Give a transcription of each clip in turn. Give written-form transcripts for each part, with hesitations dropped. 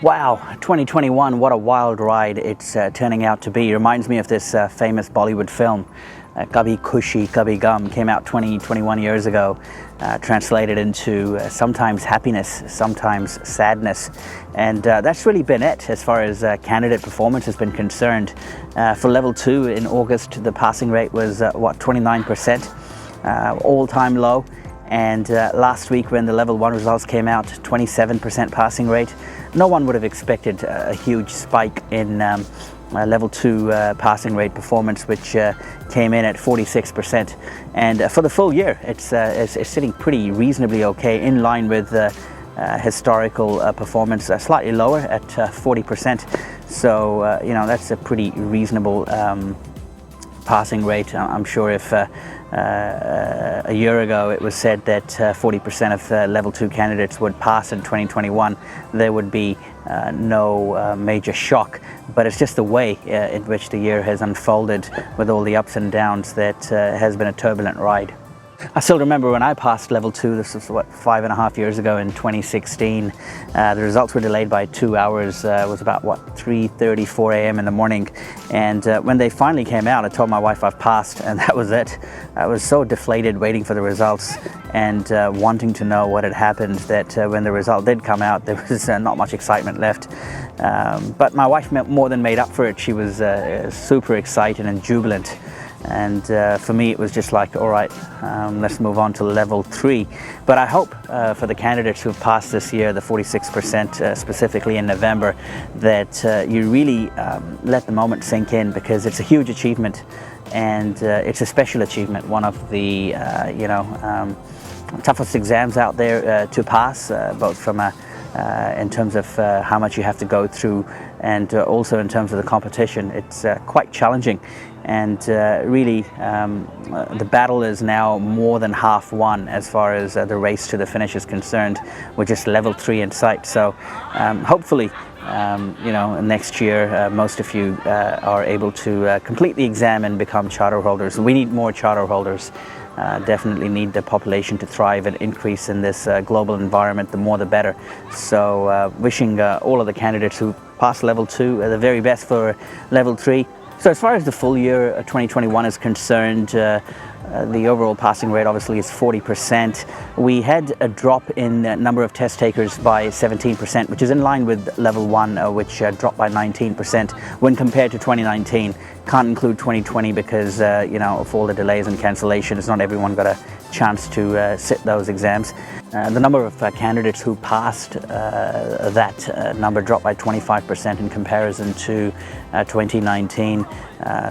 Wow, 2021, what a wild ride it's turning out to be. It reminds me of this famous Bollywood film, Kabhi Khushi Kabhi Gum, came out 21 years ago, translated into sometimes happiness, sometimes sadness. And that's really been it as far as candidate performance has been concerned. For level 2 in August, the passing rate was 29%, all-time low. And last week when the level 1 results came out, 27% passing rate. No one would have expected a huge spike in level 2 passing rate performance, which came in at 46%. And for the full year, it's sitting pretty reasonably okay, in line with historical performance, slightly lower at 40%. So, you know, that's a pretty reasonable passing rate. I'm sure if a year ago it was said that 40% of level 2 candidates would pass in 2021, there would be no major shock. But it's just the way in which the year has unfolded with all the ups and downs that has been a turbulent ride. I still remember when I passed level 2, this was what, 5.5 years ago in 2016. The results were delayed by 2 hours. It was about what, 3:34 a.m. in the morning. And when they finally came out, I told my wife I've passed, and that was it. I was so deflated waiting for the results and wanting to know what had happened that when the result did come out, there was not much excitement left. But my wife more than made up for it. She was super excited and jubilant. And for me it was just like, all right, let's move on to level 3. But I hope for the candidates who've passed this year, the 46% specifically in November, that you really let the moment sink in, because it's a huge achievement, and it's a special achievement, one of the toughest exams out there to pass, both from in terms of how much you have to go through, and also in terms of the competition. It's quite challenging, and really the battle is now more than half won as far as the race to the finish is concerned, with just level 3 in sight. So hopefully next year most of you are able to complete the exam and become charter holders. We need more charter holders. Definitely need the population to thrive and increase in this global environment. The more the better. So wishing all of the candidates who passed level 2 the very best for level 3. So as far as the full year 2021 is concerned, the overall passing rate obviously is 40%. We had a drop in number of test takers by 17%, which is in line with level 1, which dropped by 19% when compared to 2019. Can't include 2020 because of all the delays and cancellations, not everyone got a chance to sit those exams. The number of candidates who passed that number dropped by 25% in comparison to 2019.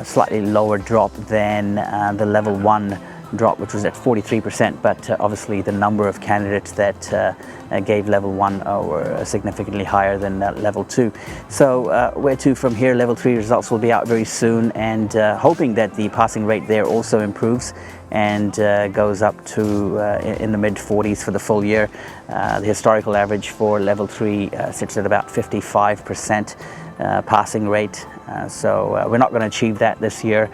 Slightly lower drop than the level 1 drop, which was at 43%, but obviously the number of candidates that gave level 1 were significantly higher than level 2. So where to from here? Level 3 results will be out very soon, and hoping that the passing rate there also improves and goes up to in the mid-40s for the full year. The historical average for level 3 sits at about 55% passing rate. So we're not going to achieve that this year.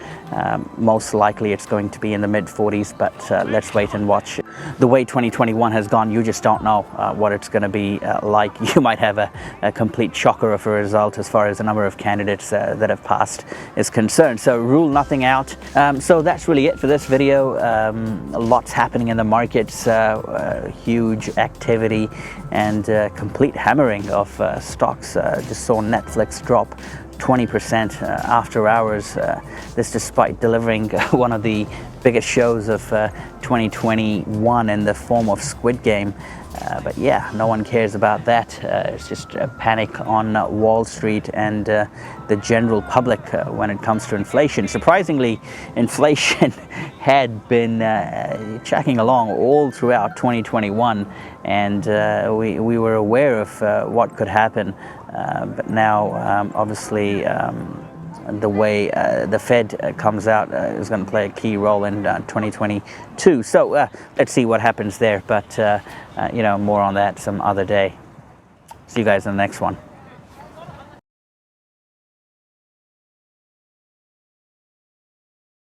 Most likely it's going to be in the mid-40s, but let's wait and watch. The way 2021 has gone, you just don't know what it's going to be like. You might have a complete shocker of a result as far as the number of candidates that have passed is concerned. So rule nothing out. So that's really it for this video. Lots happening in the markets, huge activity, and complete hammering of stocks. Just saw Netflix drop 20% after hours, this despite delivering one of the biggest shows of 2021 in the form of Squid Game. But yeah, no one cares about that. It's just a panic on Wall Street and the general public when it comes to inflation. Surprisingly, inflation had been tracking along all throughout 2021, and we were aware of what could happen. But now, obviously, the way the Fed comes out is going to play a key role in 2022. So let's see what happens there. But more on that some other day. See you guys in the next one.